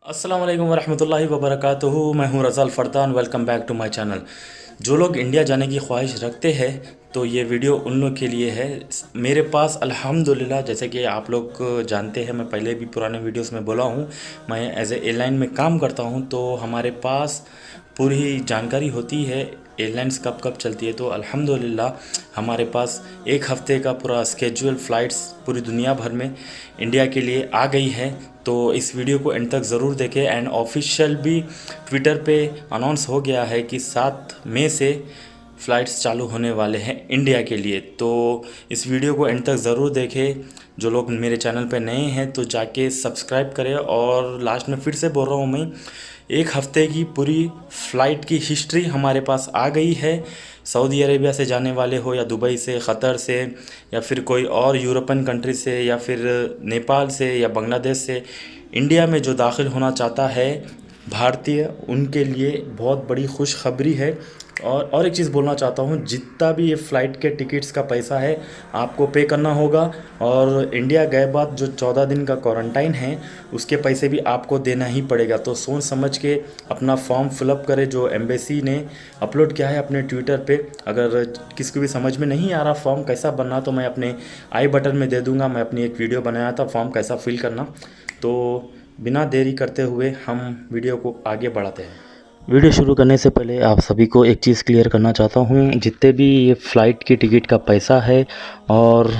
अस्सलाम वालेकुम वरहमतुल्लाहि वबरकातुहू। मैं हूं Razal Fardan. Welcome back to my channel. जो लोग इंडिया जाने की ख्वाहिश रखते हैं तो ये वीडियो उन लोग के लिए है। मेरे पास अल्हम्दुलिल्लाह, जैसे कि आप लोग जानते हैं, मैं पहले भी पुराने वीडियोस में बोला हूँ, मैं एज ए एयरलाइन में काम करता हूँ, तो हमारे पास पूरी जानकारी होती है एयरलाइंस कब कब चलती है। तो अल्हम्दुलिल्लाह हमारे पास एक हफ़्ते का पूरा स्केड्यूल फ़्लाइट्स पूरी दुनिया भर में इंडिया के लिए आ गई है। तो इस वीडियो को एंड तक ज़रूर देखें। एंड ऑफिशियल भी ट्विटर पे अनाउंस हो गया है कि 7 मई से फ़्लाइट्स चालू होने वाले हैं इंडिया के लिए। तो इस वीडियो को एंड तक ज़रूर देखें। जो लोग मेरे चैनल पे नए हैं तो जाके सब्सक्राइब करें। और लास्ट में फिर से बोल रहा हूँ, मैं एक हफ़्ते की पूरी फ़्लाइट की हिस्ट्री हमारे पास आ गई है। सऊदी अरेबिया से जाने वाले हो, या दुबई से, क़तर से, या फिर कोई और यूरोपियन कंट्री से, या फिर नेपाल से, या बांग्लादेश से इंडिया में जो दाखिल होना चाहता है भारतीय, उनके लिए बहुत बड़ी खुशखबरी है। और एक चीज़ बोलना चाहता हूँ, जितना भी ये फ़्लाइट के टिकट्स का पैसा है आपको पे करना होगा। और इंडिया गए बाद जो 14 दिन का क्वारंटाइन है उसके पैसे भी आपको देना ही पड़ेगा। तो सोच समझ के अपना फॉर्म फिलअप करें जो एम्बेसी ने अपलोड किया है अपने ट्विटर पे। अगर किसी को भी समझ में नहीं आ रहा फॉर्म कैसा बनना, तो मैं अपने आई बटन में दे दूँगा। मैं अपनी एक वीडियो बनाया था फॉर्म कैसा फिल करना। तो बिना देरी करते हुए हम वीडियो को आगे बढ़ाते हैं। वीडियो शुरू करने से पहले आप सभी को एक चीज़ क्लियर करना चाहता हूँ। जितने भी ये फ़्लाइट की टिकट का पैसा है और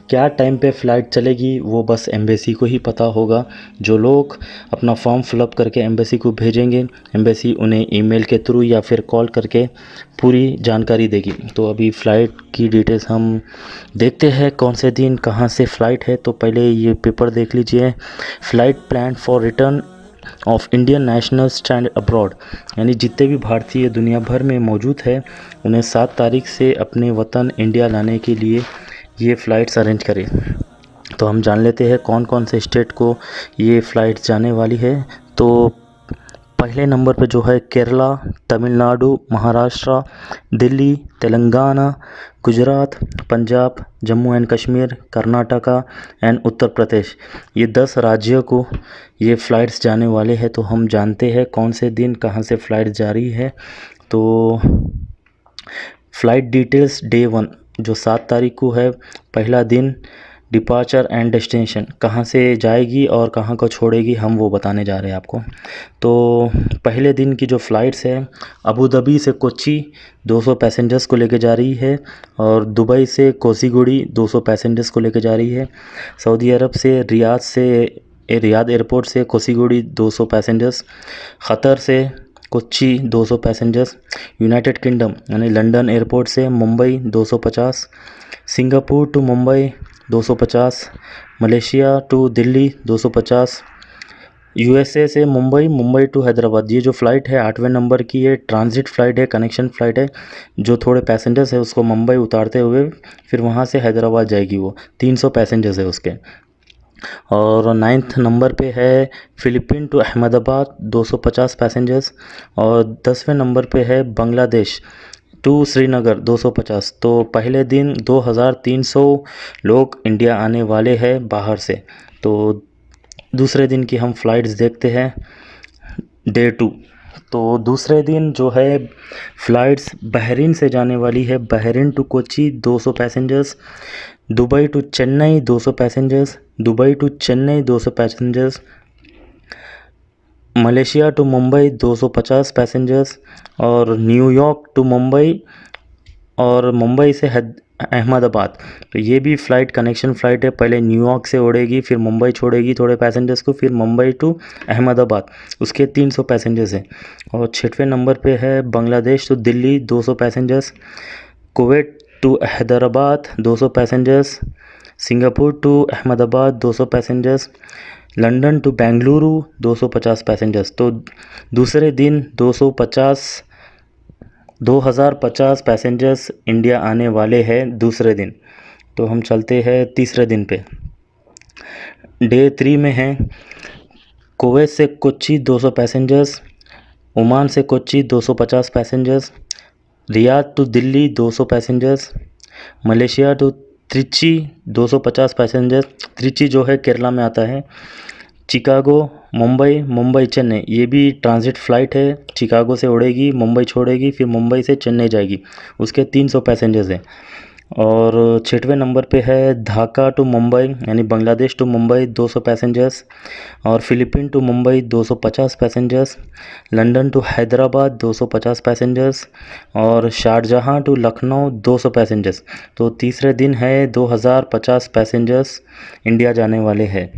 क्या टाइम पे फ़्लाइट चलेगी वो बस एम्बेसी को ही पता होगा। जो लोग अपना फॉर्म फिलअप करके एम्बेसी को भेजेंगे, एम्बेसी उन्हें ईमेल के थ्रू या फिर कॉल करके पूरी जानकारी देगी। तो अभी फ़्लाइट की डिटेल्स हम देखते हैं, कौन से दिन कहाँ से फ़्लाइट है। तो पहले ये पेपर देख लीजिए। Flight plan for return of Indian national stand abroad, यानी जितने भी भारतीय दुनिया भर में मौजूद है उन्हें 7 तारीख से अपने वतन इंडिया लाने के लिए ये फ़्लाइट्स अरेंज करें। तो हम जान लेते हैं कौन कौन से स्टेट को ये फ़्लाइट्स जाने वाली है। तो पहले नंबर पे जो है केरला, तमिलनाडु, महाराष्ट्र, दिल्ली, तेलंगाना, गुजरात, पंजाब, जम्मू एंड कश्मीर, कर्नाटका एंड उत्तर प्रदेश। ये 10 राज्यों को ये फ़्लाइट्स जाने वाले हैं। तो हम जानते हैं कौन से दिन कहाँ से फ़्लाइट जा रही है। तो फ़्लाइट डिटेल्स डे 1 जो 7 तारीख को है, पहला दिन डिपार्चर एंड डेस्टिनेशन, कहाँ से जाएगी और कहाँ को छोड़ेगी हम वो बताने जा रहे हैं आपको। तो पहले दिन की जो फ़्लाइट्स है, अबू धाबी से कोच्चि 200 पैसेंजर्स को लेके जा रही है। और दुबई से कोझीकोड 200 पैसेंजर्स को लेके जा रही है। सऊदी अरब से रियाद एयरपोर्ट से कोझीकोड 200 पैसेंजर्स। क़तर से कोच्चि 200 पैसेंजर्स। यूनाइटेड किंगडम यानी लंदन एयरपोर्ट से Mumbai 250। Singapore to Mumbai 250। Malaysia to Delhi 250। USA से मुंबई, मुंबई टू हैदराबाद। ये जो फ़्लाइट है 8वें नंबर की, ये ट्रांजिट फ़्लाइट है, कनेक्शन फ़्लाइट है। जो थोड़े पैसेंजर्स है उसको मुंबई उतारते हुए फिर वहाँ से हैदराबाद जाएगी। वो 300 पैसेंजर्स है उसके। और 9th नंबर पे है फ़िलिपीन टू अहमदाबाद 250 पैसेंजर्स। और 10वें नंबर पे है बांग्लादेश टू श्रीनगर 250। तो पहले दिन 2300 लोग इंडिया आने वाले हैं बाहर से। तो दूसरे दिन की हम फ़्लाइट्स देखते हैं, डे 2। तो दूसरे दिन जो है फ़्लाइट्स बहरीन से जाने वाली है। Bahrain to Kochi 200 passengers. Dubai to Chennai 200 passengers. Dubai to Chennai 200 passengers. Malaysia to Mumbai 250 passengers. और न्यूयॉर्क टू मुंबई और मुंबई से अहमदाबाद। तो ये भी फ़्लाइट कनेक्शन फ़्लाइट है। पहले न्यूयॉर्क से उड़ेगी, फिर मुंबई छोड़ेगी थोड़े पैसेंजर्स को, फिर मुंबई टू अहमदाबाद, उसके 300 पैसेंजर्स हैं। और 6वें नंबर पे है Bangladesh to Delhi 200 passengers. Kuwait to Hyderabad 200 passengers. Singapore to Ahmedabad 200 passengers. London to Bengaluru 250 passengers. तो दूसरे दिन 2050 पैसेंजर्स इंडिया आने वाले हैं दूसरे दिन। तो हम चलते हैं तीसरे दिन पे। डे 3 में है कुवैत से कोच्चि 200 पैसेंजर्स। ओमान से Kochi 250 passengers. Riyadh to Delhi 200 passengers. Malaysia to Trichy 250 passengers. Trichy जो है केरला में आता है। चिकागो, मुंबई, मुंबई चेन्नई, ये भी ट्रांज़िट फ़्लाइट है। चिकागो से उड़ेगी, मुंबई छोड़ेगी, फिर मुंबई से चेन्नई जाएगी। उसके 300 पैसेंजर्स हैं। और 6वें नंबर पे है ढाका टू मुंबई यानी बांग्लादेश टू मुंबई 200 पैसेंजर्स। और Philippine to Mumbai 250 passengers. London to Hyderabad 250 passengers. और शारजहाँ टू लखनऊ 200 पैसेंजर्स। तो तीसरे दिन है 2050 पैसेंजर्स इंडिया जाने वाले हैं।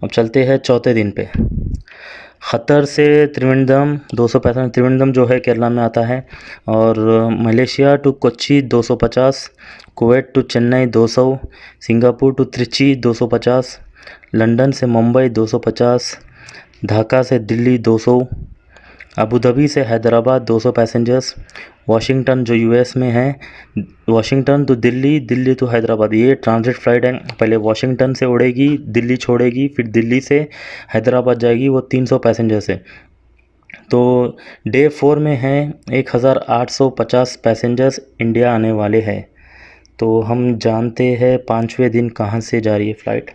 अब चलते हैं चौथे दिन पे। ख़तर से त्रिवेंद्रम 200 पैसेंजर, त्रिवेंद्रम जो है केरला में आता है। और Malaysia to Kochi 250, Kuwait to Chennai 200, Singapore to Trichy 250, London से मुंबई 250, ढाका से दिल्ली 200, अबू धाबी से हैदराबाद 200 पैसेंजर्स। वाशिंगटन जो यूएस में है, Washington to Delhi, Delhi to Hyderabad, ये ट्रांजिट फ़्लाइट है। पहले वाशिंगटन से उड़ेगी, दिल्ली छोड़ेगी, फिर दिल्ली से हैदराबाद जाएगी, वो 300 पैसेंजर्स है। तो डे 4 में है 1850 पैसेंजर्स इंडिया आने वाले हैं। तो हम जानते हैं 5वें दिन कहाँ से जा रही है फ़्लाइट।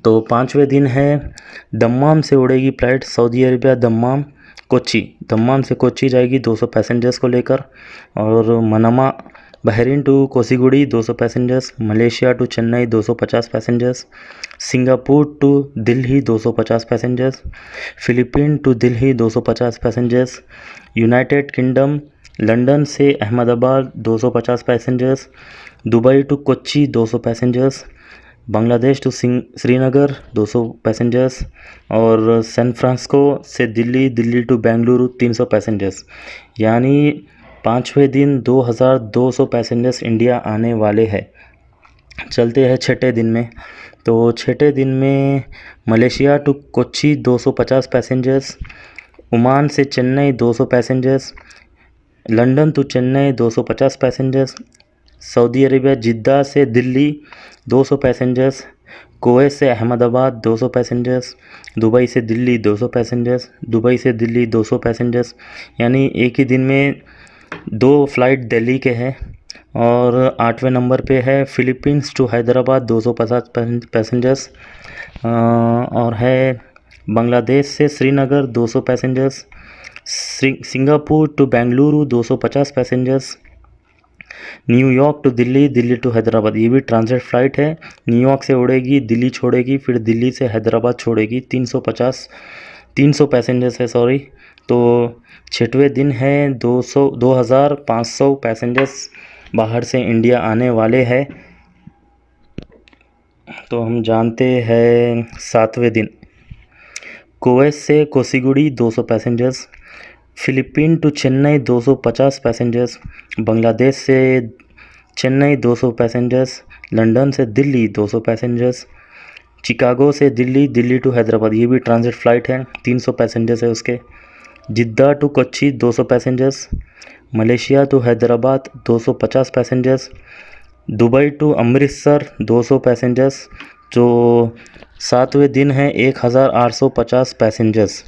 तो 5वें दिन है दम्माम से उड़ेगी flight, Saudi Arabia Dammam Kochi, Dammam से कोच्चि जाएगी 200 पैसेंजर्स को लेकर। और मनामा बहरीन टू कोसीगुड़ी 200 passengers, Malaysia to Chennai 250 passengers, Singapore to Delhi 250 passengers, Philippine to Delhi 250 passengers, United Kingdom London से Ahmedabad 250 passengers, Dubai to Kochi 200 passengers, Bangladesh to Srinagar 200 passengers, और सैन फ्रांसिस्को से दिल्ली, दिल्ली टू बेंगलुरु 300 पैसेंजर्स। यानी 5वें दिन 2200 पैसेंजर्स इंडिया आने वाले हैं। चलते हैं छठे दिन में। तो छठे दिन में Malaysia to Kochi 250 passengers, Oman से Chennai 200 passengers, London to Chennai 250 passengers, Saudi Arabia Jeddah से दिल्ली 200 पैसेंजर्स, कुवैत से अहमदाबाद 200 पैसेंजर्स, दुबई से दिल्ली 200 पैसेंजर्स, दुबई से दिल्ली 200 पैसेंजर्स। यानी एक ही दिन में 2 फ़्लाइट दिल्ली के हैं। और 8वें नंबर पे है फ़िलीपींस टू हैदराबाद 250 पैसेंजर्स। और है बांग्लादेश से Srinagar 200 passengers, Singapore to Bengaluru 250 passengers, New York to Delhi, Delhi to Hyderabad, ये भी ट्रांजिट फ़्लाइट है। न्यूयॉर्क से उड़ेगी, दिल्ली छोड़ेगी, फिर दिल्ली से हैदराबाद छोड़ेगी। 300 पैसेंजर्स है, सॉरी। तो 6वें दिन है 2500 पैसेंजर्स बाहर से इंडिया आने वाले हैं। तो हम जानते हैं 7वें दिन कुवैत से कोसीगुड़ी 200 passengers, Philippine to Chennai 250 passengers, Bangladesh से चेन्नई 200 पैसेंजर्स, लंदन से दिल्ली 200 पैसेंजर्स, चिकागो से दिल्ली, दिल्ली टू हैदराबाद, ये भी ट्रांजिट फ़्लाइट है, 300 पैसेंजर्स है उसके, Jeddah to Kochi 200 passengers, Malaysia to Hyderabad 250 passengers, Dubai to Amritsar 200 passengers. जो 7वें दिन है 1850 पैसेंजर्स।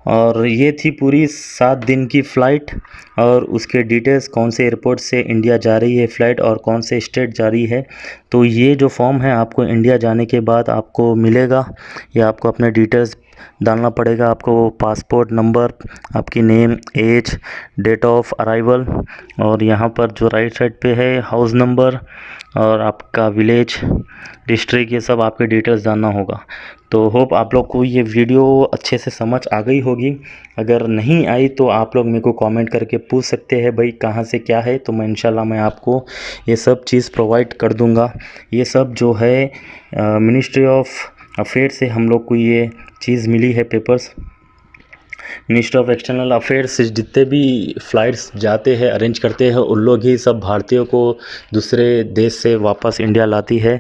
और ये थी पूरी 7 दिन की फ़्लाइट। और उसके डिटेल्स कौन से एयरपोर्ट से इंडिया जा रही है फ़्लाइट और कौन से स्टेट जा रही है। तो ये जो फॉर्म है आपको इंडिया जाने के बाद आपको मिलेगा। या आपको अपने डिटेल्स डालना पड़ेगा, आपको पासपोर्ट नंबर, आपकी name, age, date of arrival, और यहाँ पर जो राइट साइड पे है हाउस नंबर और आपका विलेज, डिस्ट्रिक्ट, ये सब आपके डिटेल्स डालना होगा। तो होप आप लोग को ये वीडियो अच्छे से समझ आ गई होगी। अगर नहीं आई तो आप लोग मेरे को कमेंट करके पूछ सकते हैं भाई कहाँ से क्या है, तो मैं इंशाल्लाह मैं आपको ये सब चीज़ प्रोवाइड कर दूँगा। ये सब जो है मिनिस्ट्री ऑफ अफेयर से हम लोग को ये चीज़ मिली है, papers. Ministry of external affairs से जितने भी फ़्लाइट्स जाते हैं, अरेंज करते हैं, उन लोग ही सब भारतीयों को दूसरे देश से वापस इंडिया लाती है।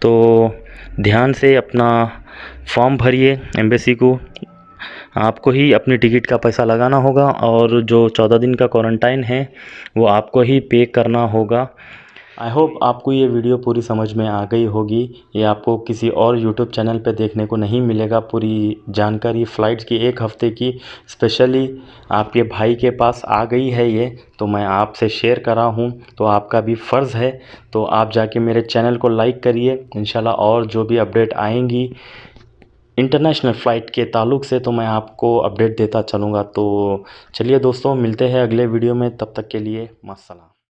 तो ध्यान से अपना फॉर्म भरिए एम्बेसी को। आपको ही अपनी टिकट का पैसा लगाना होगा और जो 14 दिन का क्वारंटाइन है वो आपको ही पे करना होगा। आई होप आपको ये वीडियो पूरी समझ में आ गई होगी। ये आपको किसी और यूट्यूब चैनल पे देखने को नहीं मिलेगा। पूरी जानकारी फ़्लाइट की 1 हफ़्ते की स्पेशली आपके भाई के पास आ गई है ये, तो मैं आपसे शेयर कर रहा हूँ। तो आपका भी फ़र्ज़ है, तो आप जाके मेरे चैनल को लाइक करिए। इंशाल्लाह और जो भी अपडेट आएंगी इंटरनेशनल फ़्लाइट के ताल्लुक़ से तो मैं आपको अपडेट देता चलूँगा। तो चलिए दोस्तों, मिलते हैं अगले वीडियो में, तब तक के लिए मास्सलाम।